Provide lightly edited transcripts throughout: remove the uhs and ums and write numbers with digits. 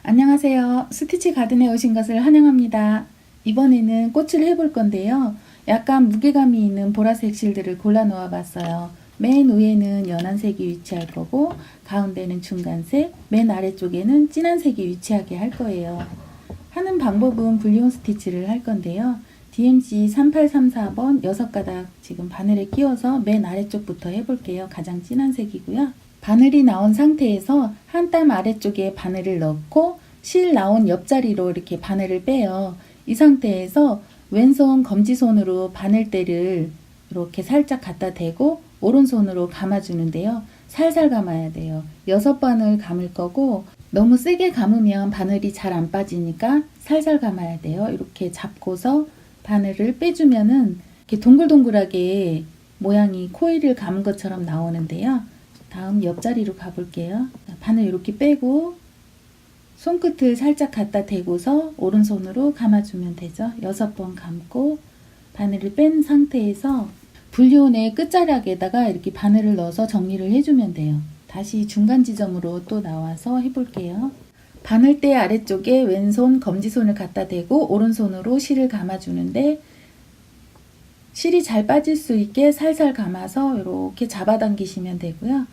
안녕하세요. 스티치 가든에 오신 것을 환영합니다. 이번에는 꽃을 해볼 건데요. 약간 무게감이 있는 보라색 실들을 골라 놓아 봤어요. 맨 위에는 연한색이 위치할 거고 가운데는 중간색, 맨 아래쪽에는 진한색이 위치하게 할 거예요. 하는 방법은 불리온 스티치를 할 건데요. DMC 3834번 6가닥 지금 바늘에 끼워서 맨 아래쪽부터 해볼게요. 가장 진한 색이고요. 바늘이 나온 상태에서 한 땀 아래쪽에 바늘을 넣고 실 나온 옆자리로 이렇게 바늘을 빼요. 이 상태에서 왼손 검지손으로 바늘대를 이렇게 살짝 갖다 대고 오른손으로 감아주는데요. 살살 감아야 돼요. 6번을 감을 거고 너무 세게 감으면 바늘이 잘 안 빠지니까 살살 감아야 돼요. 이렇게 잡고서 바늘을 빼주면은 이렇게 동글동글하게 모양이 코일을 감은 것처럼 나오는데요. 다음 옆자리로 가볼게요. 바늘 이렇게 빼고 손끝을 살짝 갖다 대고서 오른손으로 감아주면 되죠. 6번 감고 바늘을 뺀 상태에서 불리온의 끝자락에다가 이렇게 바늘을 넣어서 정리를 해주면 돼요. 다시 중간 지점으로 또 나와서 해볼게요. 바늘대 아래쪽에 왼손 검지손을 갖다 대고 오른손으로 실을 감아주는데 실이 잘 빠질 수 있게 살살 감아서 이렇게 잡아당기시면 되고요.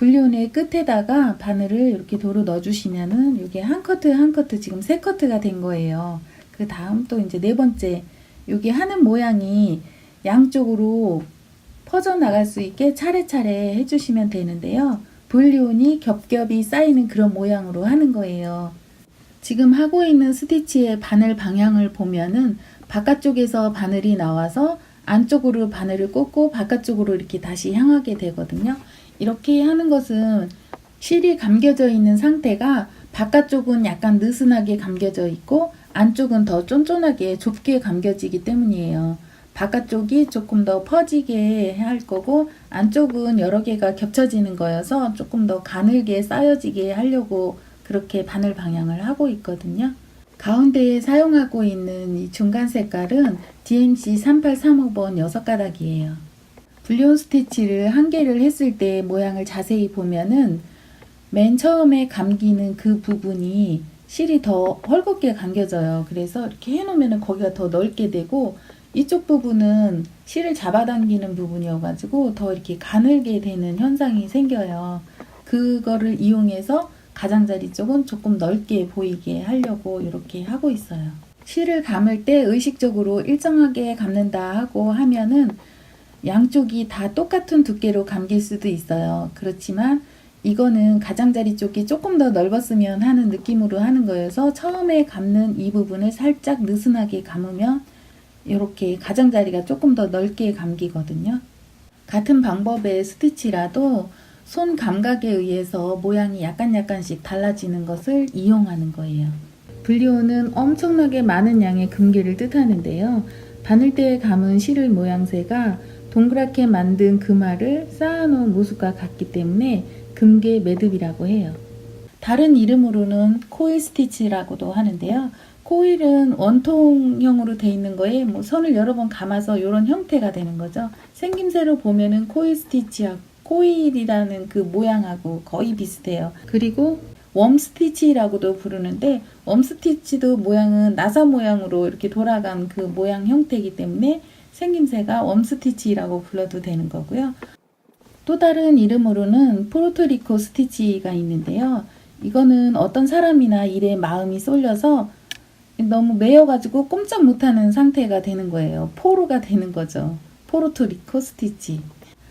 불리온의 끝에다가 바늘을 이렇게 도로 넣어주시면은 이게 한 커트 한 커트 지금 3커트가 된 거예요. 그 다음 또 이제 4번째 여기 하는 모양이 양쪽으로 퍼져 나갈 수 있게 차례차례 해주시면 되는데요. 불리온이 겹겹이 쌓이는 그런 모양으로 하는 거예요. 지금 하고 있는 스티치의 바늘 방향을 보면은 바깥쪽에서 바늘이 나와서 안쪽으로 바늘을 꽂고 바깥쪽으로 이렇게 다시 향하게 되거든요. 이렇게 하는 것은 실이 감겨져 있는 상태가 바깥쪽은 약간 느슨하게 감겨져 있고 안쪽은 더 쫀쫀하게 좁게 감겨지기 때문이에요. 바깥쪽이 조금 더 퍼지게 할 거고 안쪽은 여러 개가 겹쳐지는 거여서 조금 더 가늘게 쌓여지게 하려고 그렇게 바늘 방향을 하고 있거든요. 가운데에 사용하고 있는 이 중간 색깔은 DMC 3835번 6가닥이에요. 불리온 스티치를 한 개를 했을 때 모양을 자세히 보면은 맨 처음에 감기는 그 부분이 실이 더 헐겁게 감겨져요. 그래서 이렇게 해놓으면 거기가 더 넓게 되고 이쪽 부분은 실을 잡아당기는 부분이어가지고 더 이렇게 가늘게 되는 현상이 생겨요. 그거를 이용해서 가장자리 쪽은 조금 넓게 보이게 하려고 이렇게 하고 있어요. 실을 감을 때 의식적으로 일정하게 감는다 하고 하면은 양쪽이 다 똑같은 두께로 감길 수도 있어요. 그렇지만 이거는 가장자리 쪽이 조금 더 넓었으면 하는 느낌으로 하는 거여서 처음에 감는 이 부분을 살짝 느슨하게 감으면 이렇게 가장자리가 조금 더 넓게 감기거든요. 같은 방법의 스티치라도 손 감각에 의해서 모양이 약간씩 달라지는 것을 이용하는 거예요. 불리온은 엄청나게 많은 양의 금괴를 뜻하는데요. 바늘대에 감은 실을 모양새가 동그랗게 만든 금알을 쌓아놓은 모습과 같기 때문에 금괴 매듭이라고 해요. 다른 이름으로는 코일 스티치라고도 하는데요. 코일은 원통형으로 되어 있는 거에 선을 여러 번 감아서 이런 형태가 되는 거죠. 생김새로 보면은 코일 스티치하고 코일이라는 그 모양하고 거의 비슷해요. 그리고 웜 스티치라고도 부르는데 웜 스티치도 모양은 나사 모양으로 이렇게 돌아간 그 모양 형태이기 때문에 생김새가 웜 스티치라고 불러도 되는 거고요. 또 다른 이름으로는 포르토리코 스티치가 있는데요. 이거는 어떤 사람이나 일에 마음이 쏠려서 너무 매여가지고 꼼짝 못하는 상태가 되는 거예요. 포로가 되는 거죠. 포르토리코 스티치.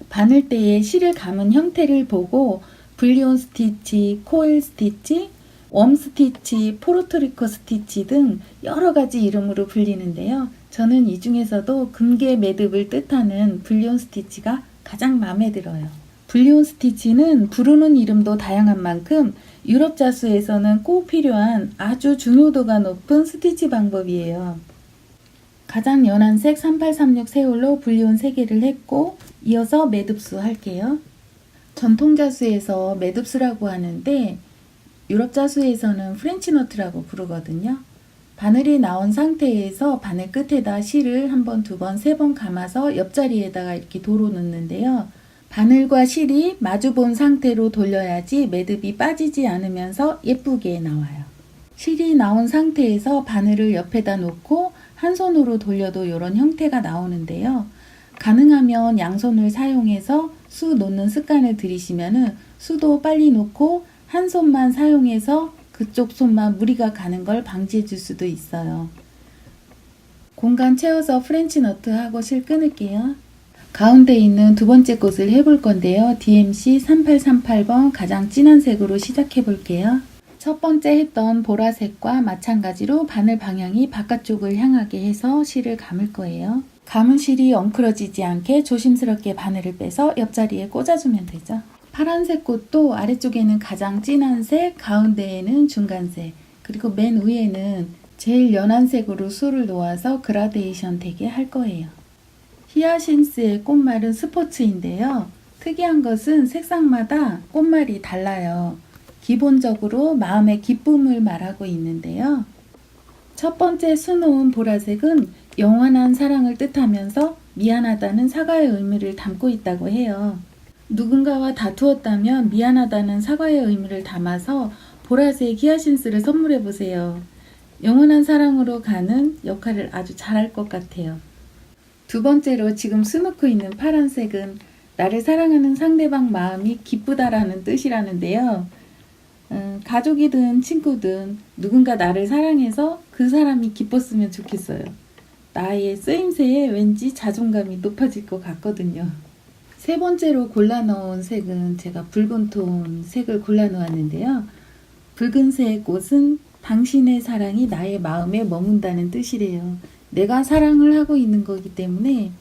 바늘대에 실을 감은 형태를 보고 불리온 스티치, 코일 스티치, 웜 스티치, 포르토리코 스티치 등 여러 가지 이름으로 불리는데요. 저는 이 중에서도 금괴 매듭을 뜻하는 불리온 스티치가 가장 마음에 들어요. 불리온 스티치는 부르는 이름도 다양한 만큼 유럽 자수에서는 꼭 필요한 아주 중요도가 높은 스티치 방법이에요. 가장 연한 색 3836 세올로 불리온 3개를 했고 이어서 매듭수 할게요. 전통 자수에서 매듭수라고 하는데 유럽 자수에서는 프렌치 너트라고 부르거든요. 바늘이 나온 상태에서 바늘 끝에다 실을 1번, 2번, 3번 감아서 옆자리에다가 이렇게 도로 넣는데요. 바늘과 실이 마주본 상태로 돌려야지 매듭이 빠지지 않으면서 예쁘게 나와요. 실이 나온 상태에서 바늘을 옆에다 놓고 한 손으로 돌려도 이런 형태가 나오는데요. 가능하면 양손을 사용해서 수 놓는 습관을 들이시면 수도 빨리 놓고 한 손만 사용해서 그쪽 손만 무리가 가는 걸 방지해 줄 수도 있어요. 공간 채워서 프렌치 너트 하고 실 끊을게요. 가운데 있는 두 번째 꽃을 해볼 건데요. DMC 3838번 가장 진한 색으로 시작해 볼게요. 첫 번째 했던 보라색과 마찬가지로 바늘 방향이 바깥쪽을 향하게 해서 실을 감을 거예요. 감은 실이 엉클어지지 않게 조심스럽게 바늘을 빼서 옆자리에 꽂아주면 되죠. 파란색 꽃도 아래쪽에는 가장 진한 색, 가운데에는 중간색, 그리고 맨 위에는 제일 연한 색으로 수를 놓아서 그라데이션 되게 할 거예요. 히아신스의 꽃말은 스포츠인데요. 특이한 것은 색상마다 꽃말이 달라요. 기본적으로 마음의 기쁨을 말하고 있는데요. 첫 번째 수놓은 보라색은 영원한 사랑을 뜻하면서 미안하다는 사과의 의미를 담고 있다고 해요. 누군가와 다투었다면 미안하다는 사과의 의미를 담아서 보라색 히아신스를 선물해 보세요. 영원한 사랑으로 가는 역할을 아주 잘할 것 같아요. 두 번째로 지금 수놓고 있는 파란색은 나를 사랑하는 상대방 마음이 기쁘다라는 뜻이라는데요. 가족이든 친구든 누군가 나를 사랑해서 그 사람이 기뻤으면 좋겠어요. 나의 쓰임새에 왠지 자존감이 높아질 것 같거든요. 세 번째로 골라 넣은 색은 제가 붉은 톤 색을 골라 놓았는데요. 붉은색 꽃은 당신의 사랑이 나의 마음에 머문다는 뜻이래요. 내가 사랑을 하고 있는 거기 때문에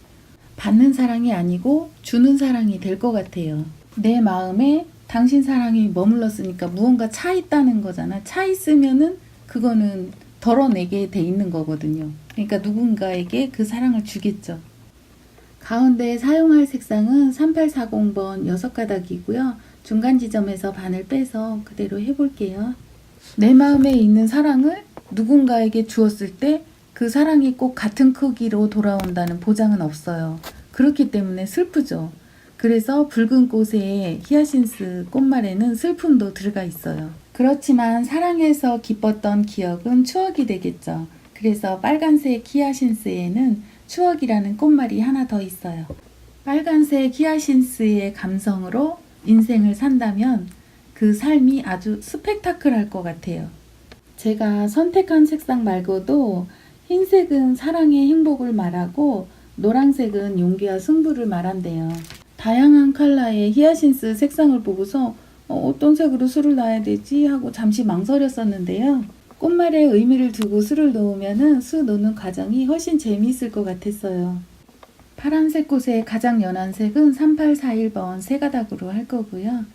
받는 사랑이 아니고 주는 사랑이 될 것 같아요. 내 마음에 당신 사랑이 머물렀으니까 무언가 차 있다는 거잖아. 차 있으면은 그거는 덜어내게 돼 있는 거거든요. 그러니까 누군가에게 그 사랑을 주겠죠. 가운데 사용할 색상은 3840번 6가닥이고요. 중간 지점에서 바늘 빼서 그대로 해볼게요. 내 마음에 있는 사랑을 누군가에게 주었을 때 그 사랑이 꼭 같은 크기로 돌아온다는 보장은 없어요. 그렇기 때문에 슬프죠. 그래서 붉은 꽃에 히아신스 꽃말에는 슬픔도 들어가 있어요. 그렇지만 사랑해서 기뻤던 기억은 추억이 되겠죠. 그래서 빨간색 히아신스에는 추억이라는 꽃말이 하나 더 있어요. 빨간색 히아신스의 감성으로 인생을 산다면 그 삶이 아주 스펙타클할 것 같아요. 제가 선택한 색상 말고도 흰색은 사랑의 행복을 말하고 노란색은 용기와 승부를 말한대요. 다양한 컬러의 히아신스 색상을 보고서 어떤 색으로 수를 놔야 되지 하고 잠시 망설였었는데요. 꽃말에 의미를 두고 수를 놓으면 수 놓는 과정이 훨씬 재미있을 것 같았어요. 파란색 꽃의 가장 연한 색은 3841번 3가닥으로 할 거고요.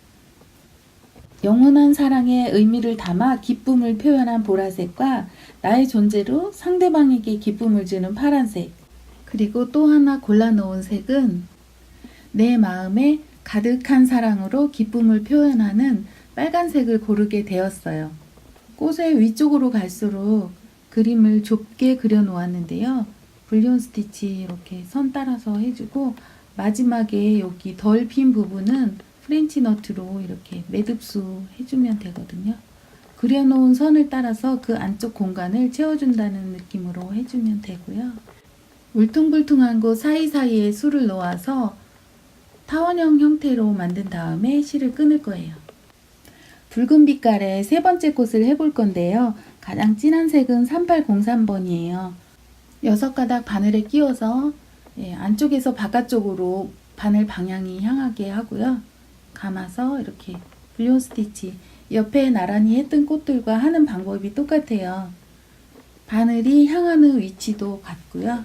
영원한 사랑의 의미를 담아 기쁨을 표현한 보라색과 나의 존재로 상대방에게 기쁨을 주는 파란색, 그리고 또 하나 골라 놓은 색은 내 마음에 가득한 사랑으로 기쁨을 표현하는 빨간색을 고르게 되었어요. 꽃의 위쪽으로 갈수록 그림을 좁게 그려 놓았는데요. 불리온 스티치 이렇게 선 따라서 해주고 마지막에 여기 덜 핀 부분은 프렌치 너트로 이렇게 매듭수 해주면 되거든요. 그려놓은 선을 따라서 그 안쪽 공간을 채워준다는 느낌으로 해주면 되고요. 울퉁불퉁한 곳 사이사이에 수를 놓아서 타원형 형태로 만든 다음에 실을 끊을 거예요. 붉은 빛깔의 세 번째 꽃을 해볼 건데요. 가장 진한 색은 3803번이에요. 6가닥 바늘에 끼워서 안쪽에서 바깥쪽으로 바늘 방향이 향하게 하고요. 감아서 이렇게 불리온 스티치, 옆에 나란히 했던 꽃들과 하는 방법이 똑같아요. 바늘이 향하는 위치도 같고요.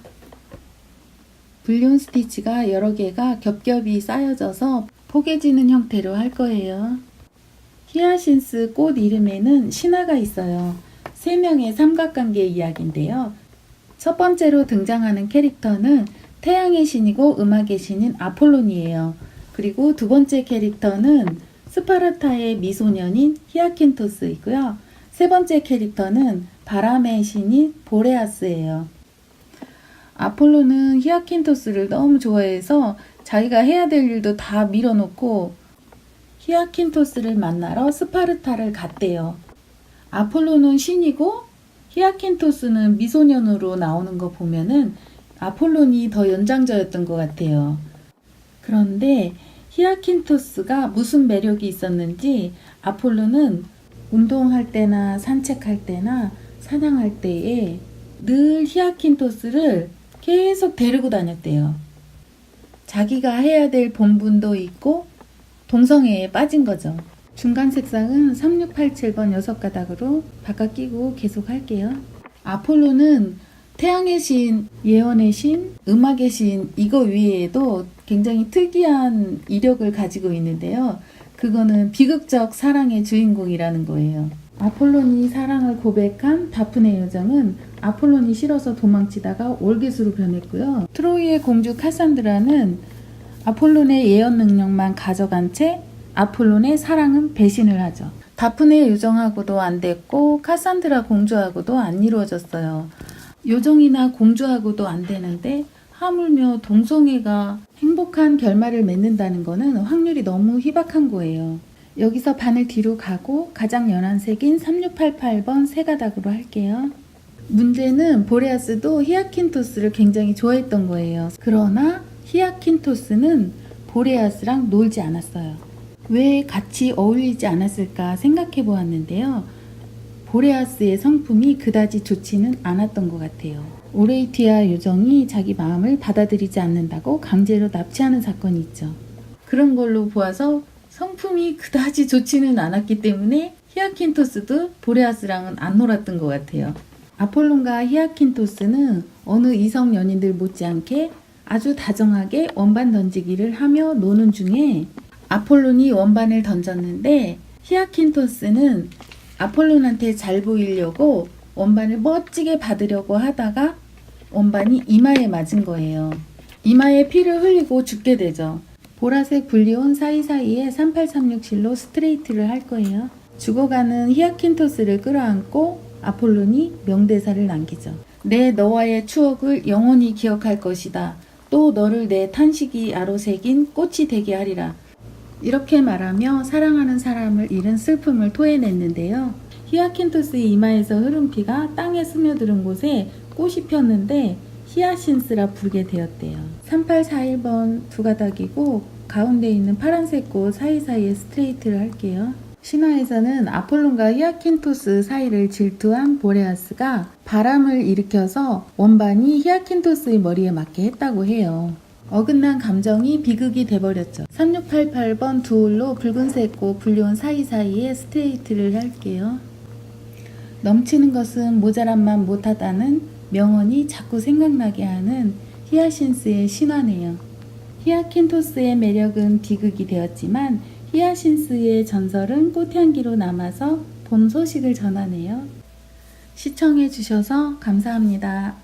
불리온 스티치가 여러 개가 겹겹이 쌓여져서 포개지는 형태로 할 거예요. 히아신스 꽃 이름에는 신화가 있어요. 3명의 삼각관계 이야기인데요. 첫 번째로 등장하는 캐릭터는 태양의 신이고 음악의 신인 아폴론이에요. 그리고 두 번째 캐릭터는 스파르타의 미소년인 히아킨토스이고요. 세 번째 캐릭터는 바람의 신인 보레아스예요. 아폴로는 히아킨토스를 너무 좋아해서 자기가 해야 될 일도 다 밀어놓고 히아킨토스를 만나러 스파르타를 갔대요. 아폴로는 신이고 히아킨토스는 미소년으로 나오는 거 보면은 아폴론이 더 연장자였던 것 같아요. 그런데 히아킨토스가 무슨 매력이 있었는지 아폴로는 운동할 때나 산책할 때나 사냥할 때에 늘 히아킨토스를 계속 데리고 다녔대요. 자기가 해야 될 본분도 있고 동성애에 빠진 거죠. 중간 색상은 3687번 6가닥으로 바꿔 끼고 계속 할게요. 아폴로는 태양의 신, 예언의 신, 음악의 신 이거 외에도 굉장히 특이한 이력을 가지고 있는데요. 그거는 비극적 사랑의 주인공이라는 거예요. 아폴론이 사랑을 고백한 다프네 요정은 아폴론이 싫어서 도망치다가 올개수로 변했고요. 트로이의 공주 카산드라는 아폴론의 예언 능력만 가져간 채 아폴론의 사랑은 배신을 하죠. 다프네 요정하고도 안 됐고 카산드라 공주하고도 안 이루어졌어요. 요정이나 공주하고도 안 되는데 하물며 동성애가 행복한 결말을 맺는다는 거는 확률이 너무 희박한 거예요. 여기서 반을 뒤로 가고 가장 연한 색인 3688번 3가닥으로 할게요. 문제는 보레아스도 히아킨토스를 굉장히 좋아했던 거예요. 그러나 히아킨토스는 보레아스랑 놀지 않았어요. 왜 같이 어울리지 않았을까 생각해 보았는데요. 보레아스의 성품이 그다지 좋지는 않았던 것 같아요. 오레이티아 요정이 자기 마음을 받아들이지 않는다고 강제로 납치하는 사건이 있죠. 그런 걸로 보아서 성품이 그다지 좋지는 않았기 때문에 히아킨토스도 보레아스랑은 안 놀았던 것 같아요. 아폴론과 히아킨토스는 어느 이성 연인들 못지않게 아주 다정하게 원반 던지기를 하며 노는 중에 아폴론이 원반을 던졌는데 히아킨토스는 아폴론한테 잘 보이려고 원반을 멋지게 받으려고 하다가 원반이 이마에 맞은 거예요. 이마에 피를 흘리고 죽게 되죠. 보라색 분리온 사이사이에 3836실로 스트레이트를 할 거예요. 죽어가는 히아킨토스를 끌어안고 아폴론이 명대사를 남기죠. 내 너와의 추억을 영원히 기억할 것이다. 또 너를 내 탄식이 아로새긴 꽃이 되게 하리라. 이렇게 말하며 사랑하는 사람을 잃은 슬픔을 토해냈는데요. 히아킨토스의 이마에서 흐른 피가 땅에 스며드는 곳에 꽃이 폈는데 히아신스라 부르게 되었대요. 3841번 2가닥이고 가운데 있는 파란색 꽃 사이사이에 스트레이트를 할게요. 신화에서는 아폴론과 히아킨토스 사이를 질투한 보레아스가 바람을 일으켜서 원반이 히아킨토스의 머리에 맞게 했다고 해요. 어긋난 감정이 비극이 돼버렸죠. 3688번 두 홀로 붉은색 꽃 분리온 사이사이에 스트레이트를 할게요. 넘치는 것은 모자란만 못하다는 명언이 자꾸 생각나게 하는 히아신스의 신화네요. 히아킨토스의 매력은 비극이 되었지만 히아신스의 전설은 꽃향기로 남아서 봄 소식을 전하네요. 시청해 주셔서 감사합니다.